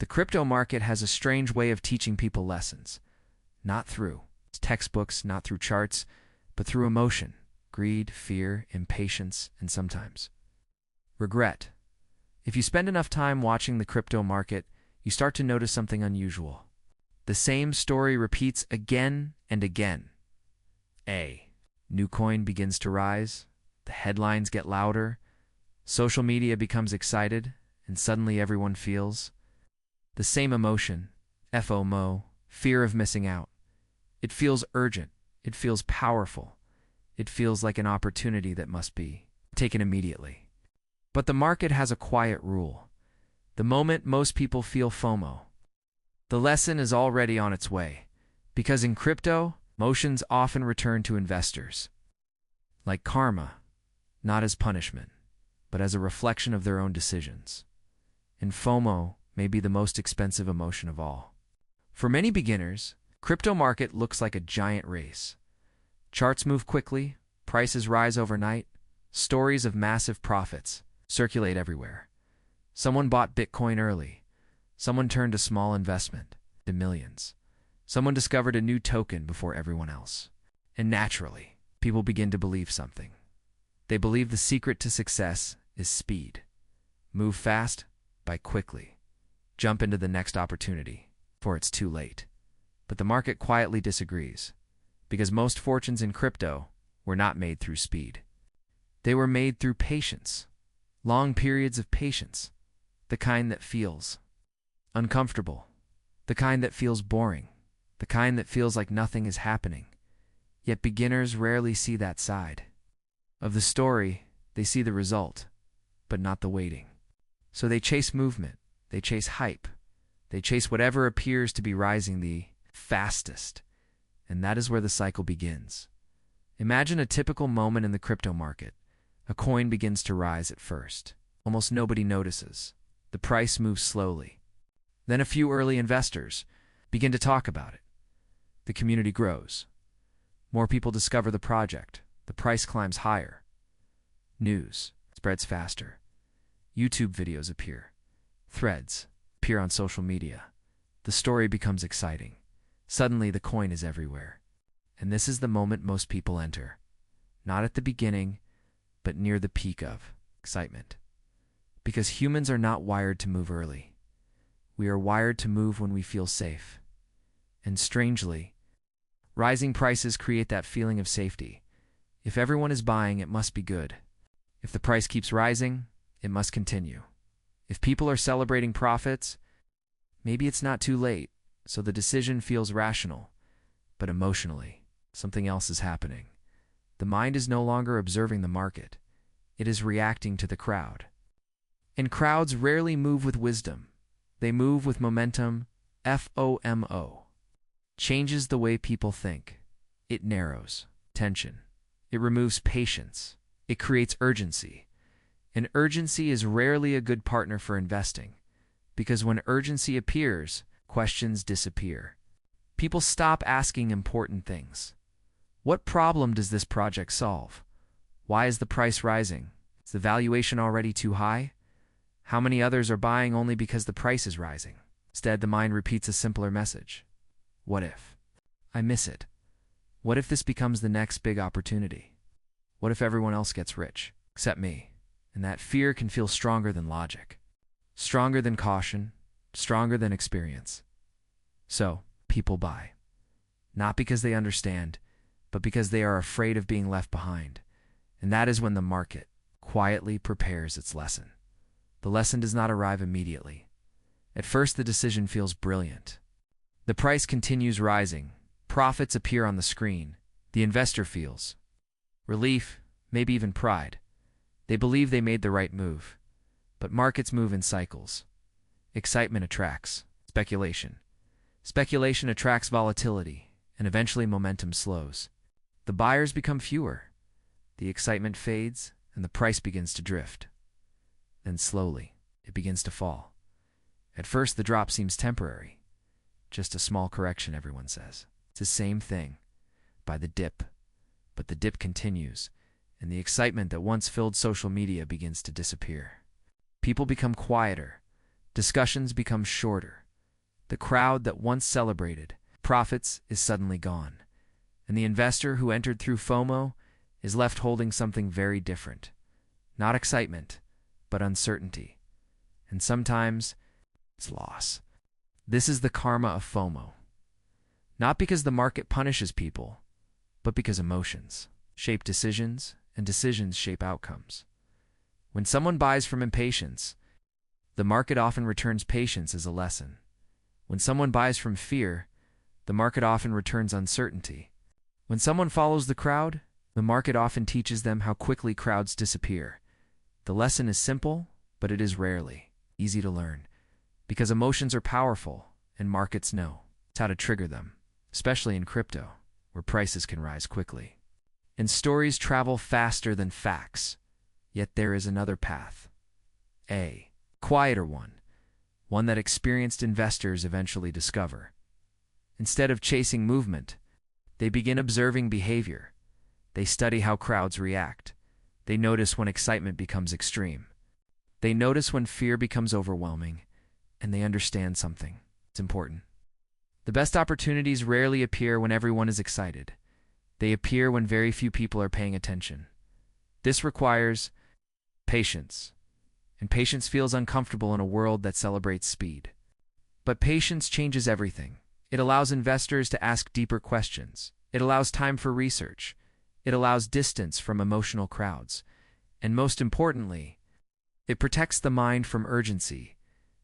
The crypto market has a strange way of teaching people lessons, not through textbooks, not through charts, but through emotion, greed, fear, impatience, and sometimes regret. If you spend enough time watching the crypto market, you start to notice something unusual. The same story repeats again and again. A new coin begins to rise, the headlines get louder, social media becomes excited, and suddenly everyone feels the same emotion, FOMO, fear of missing out. It feels urgent. It feels powerful. It feels like an opportunity that must be taken immediately. But the market has a quiet rule. The moment most people feel FOMO, the lesson is already on its way. Because in crypto, emotions often return to investors. Like karma, not as punishment, but as a reflection of their own decisions. And FOMO may be the most expensive emotion of all. For many beginners, crypto market looks like a giant race. Charts move quickly, prices rise overnight, stories of massive profits circulate everywhere. Someone bought Bitcoin early. Someone turned a small investment to millions. Someone discovered a new token before everyone else. And naturally, people begin to believe something. They believe the secret to success is speed. Move fast, buy quickly. Jump into the next opportunity, for it's too late. But the market quietly disagrees, because most fortunes in crypto were not made through speed. They were made through patience, long periods of patience, the kind that feels uncomfortable, the kind that feels boring, the kind that feels like nothing is happening. Yet beginners rarely see that side of the story. They see the result, but not the waiting. So they chase movement, they chase hype, they chase whatever appears to be rising the fastest. And that is where the cycle begins. Imagine a typical moment in the crypto market. A coin begins to rise at first. Almost nobody notices. The price moves slowly. Then a few early investors begin to talk about it. The community grows. More people discover the project. The price climbs higher. News spreads faster. YouTube videos appear. Threads appear on social media. The story becomes exciting. Suddenly, the coin is everywhere. And this is the moment most people enter. Not at the beginning, but near the peak of excitement. Because humans are not wired to move early. We are wired to move when we feel safe. And strangely, rising prices create that feeling of safety. If everyone is buying, it must be good. If the price keeps rising, it must continue. If people are celebrating profits, maybe it's not too late, so the decision feels rational. But emotionally, something else is happening. The mind is no longer observing the market. It is reacting to the crowd. And crowds rarely move with wisdom. They move with momentum. FOMO changes the way people think. It narrows tension. It removes patience. It creates urgency. And urgency is rarely a good partner for investing, because when urgency appears, questions disappear. People stop asking important things. What problem does this project solve? Why is the price rising? Is the valuation already too high? How many others are buying only because the price is rising? Instead, the mind repeats a simpler message. What if I miss it? What if this becomes the next big opportunity? What if everyone else gets rich, except me? And that fear can feel stronger than logic, stronger than caution, stronger than experience. So, people buy. Not because they understand, but because they are afraid of being left behind. And that is when the market quietly prepares its lesson. The lesson does not arrive immediately. At first, the decision feels brilliant. The price continues rising. Profits appear on the screen. The investor feels relief, maybe even pride. They believe they made the right move. But markets move in cycles. Excitement attracts speculation. Speculation attracts volatility, and eventually momentum slows. The buyers become fewer. The excitement fades, and the price begins to drift. Then slowly, it begins to fall. At first, the drop seems temporary. Just a small correction, everyone says. It's the same thing. By the dip. But the dip continues, and the excitement that once filled social media begins to disappear. People become quieter. Discussions become shorter. The crowd that once celebrated profits is suddenly gone, and the investor who entered through FOMO is left holding something very different. Not excitement, but uncertainty. And sometimes it's loss. This is the karma of FOMO. Not because the market punishes people, but because emotions shape decisions and decisions shape outcomes. When someone buys from impatience, the market often returns patience as a lesson. When someone buys from fear, the market often returns uncertainty. When someone follows the crowd, the market often teaches them how quickly crowds disappear. The lesson is simple, but it is rarely easy to learn, because emotions are powerful and markets know how to trigger them, especially in crypto, where prices can rise quickly. And stories travel faster than facts, yet there is another path. A quieter one that experienced investors eventually discover. Instead of chasing movement, they begin observing behavior. They study how crowds react. They notice when excitement becomes extreme. They notice when fear becomes overwhelming, and they understand something. It's important. The best opportunities rarely appear when everyone is excited. They appear when very few people are paying attention. This requires patience, and patience feels uncomfortable in a world that celebrates speed. But patience changes everything. It allows investors to ask deeper questions. It allows time for research. It allows distance from emotional crowds. And most importantly, it protects the mind from urgency,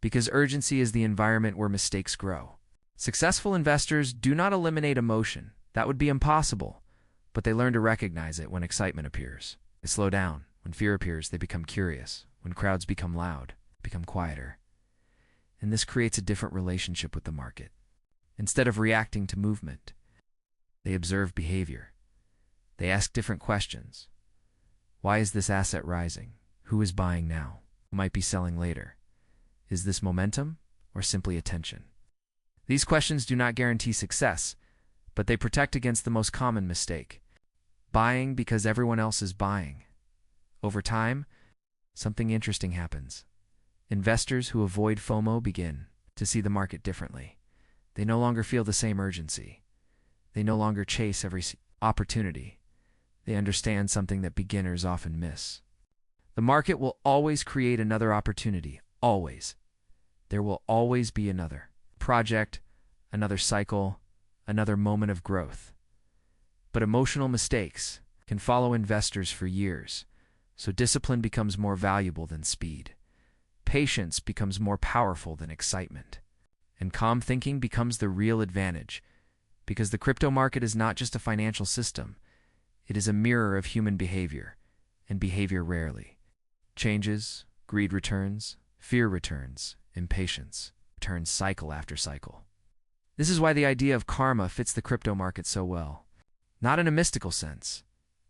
because urgency is the environment where mistakes grow. Successful investors do not eliminate emotion. That would be impossible, but they learn to recognize it when excitement appears. They slow down. When fear appears, they become curious. When crowds become loud, become quieter. And this creates a different relationship with the market. Instead of reacting to movement, they observe behavior. They ask different questions. Why is this asset rising? Who is buying now? Who might be selling later? Is this momentum or simply attention? These questions do not guarantee success, but they protect against the most common mistake: buying because everyone else is buying. Over time, something interesting happens. Investors who avoid FOMO begin to see the market differently. They no longer feel the same urgency. They no longer chase every opportunity. They understand something that beginners often miss. The market will always create another opportunity, always. There will always be another project, another cycle, another moment of growth. But emotional mistakes can follow investors for years, so discipline becomes more valuable than speed. Patience becomes more powerful than excitement. And calm thinking becomes the real advantage, because the crypto market is not just a financial system. It is a mirror of human behavior, and behavior rarely changes. Greed returns, fear returns, impatience returns cycle after cycle. This is why the idea of karma fits the crypto market so well. Not in a mystical sense,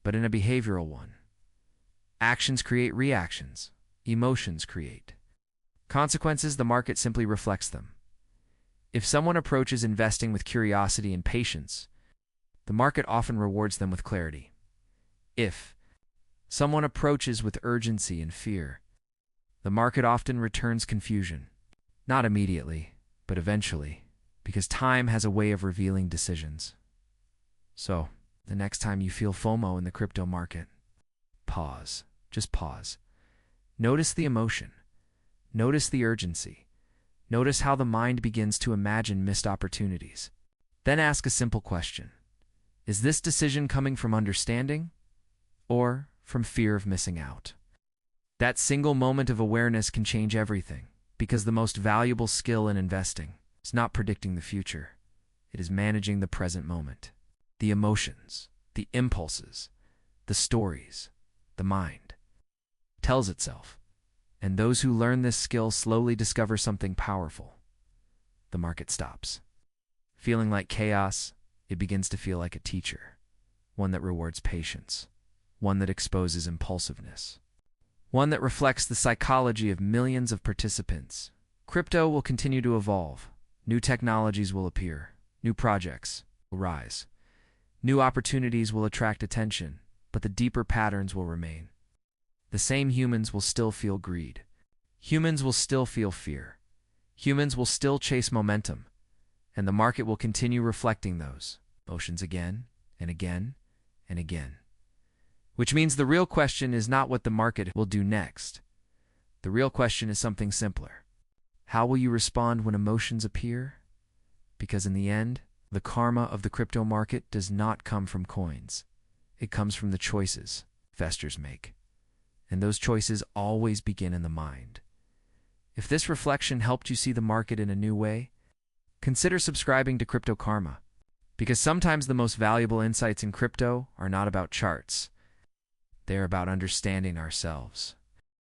but in a behavioral one. Actions create reactions. Emotions create consequences. The market simply reflects them. If someone approaches investing with curiosity and patience, the market often rewards them with clarity. If someone approaches with urgency and fear, the market often returns confusion. Not immediately, but eventually, because time has a way of revealing decisions. So, the next time you feel FOMO in the crypto market, pause. Just pause. Notice the emotion. Notice the urgency. Notice how the mind begins to imagine missed opportunities. Then ask a simple question. Is this decision coming from understanding or from fear of missing out? That single moment of awareness can change everything, because the most valuable skill in investing is not predicting the future. It is managing the present moment. The emotions, the impulses, the stories, the mind tells itself. And those who learn this skill slowly discover something powerful. The market stops. Feeling like chaos, it begins to feel like a teacher, one that rewards patience, one that exposes impulsiveness, one that reflects the psychology of millions of participants. Crypto will continue to evolve. New technologies will appear. New projects will rise. New opportunities will attract attention, but the deeper patterns will remain. The same humans will still feel greed. Humans will still feel fear. Humans will still chase momentum, and the market will continue reflecting those motions again and again and again. Which means the real question is not what the market will do next. The real question is something simpler. How will you respond when emotions appear? Because in the end, the karma of the crypto market does not come from coins. It comes from the choices investors make. And those choices always begin in the mind. If this reflection helped you see the market in a new way, consider subscribing to Crypto Karma. Because sometimes the most valuable insights in crypto are not about charts. They're about understanding ourselves.